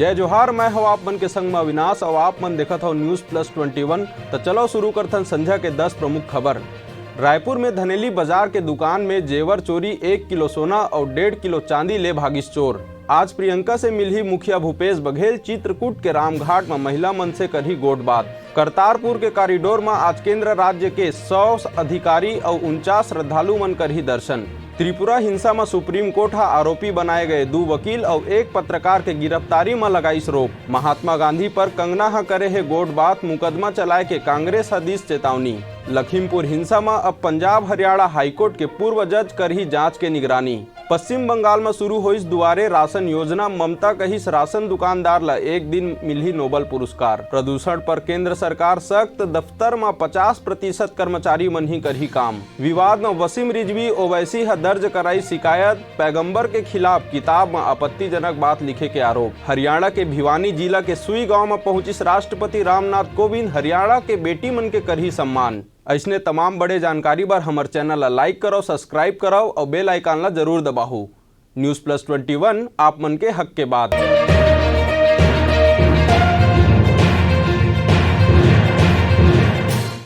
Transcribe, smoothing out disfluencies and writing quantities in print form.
जय जोहार, मैं हूं आप मन के संग में अविनाश और आप मन देखत हो News+21। तो चलो शुरू करथन संध्या के 10 प्रमुख खबर। रायपुर में धनेली बाजार के दुकान में जेवर चोरी, 1 किलो सोना और 1.5 किलो चांदी ले भागिस चोर। आज प्रियंका से मिली मुखिया भूपेश बघेल, चित्रकूट के रामघाट में महिला मन से करी गोट बात। करतारपुर के कॉरिडोर में आज केंद्र राज्य के 100 अधिकारी और 49 श्रद्धालु मन करही दर्शन। त्रिपुरा हिंसा में सुप्रीम कोर्ट हा आरोपी बनाए गए 2 वकील और 1 पत्रकार के गिरफ्तारी में लगाईस रोक। महात्मा गांधी पर कंगना हा करे है गोट बात, मुकदमा चलाए के कांग्रेस हदीस चेतावनी। लखीमपुर हिंसा में अब पंजाब हरियाणा हाईकोर्ट के पूर्व जज करही जांच के निगरानी। पश्चिम बंगाल में शुरू हुई दुआरे राशन योजना, ममता कहिस राशन दुकानदार ला 1 दिन मिली नोबल पुरस्कार। प्रदूषण पर केंद्र सरकार सख्त, दफ्तर में 50% कर्मचारी मन ही करही काम। विवाद में वसीम रिजवी ओवैसी हा दर्ज कराई शिकायत, पैगंबर के खिलाफ किताब में आपत्तिजनक बात लिखे के आरोप। हरियाणा के भिवानी जिला के सुई गांव में पहुंचिस राष्ट्रपति रामनाथ कोविंद, हरियाणा के बेटी मन के करही सम्मान। ऐसने तमाम बड़े जानकारी बार हमारे चैनल ला लाइक करो, सब्सक्राइब करो और बेल आइकन ला जरूर दबाओ। News+21 आप मन के हक के बात।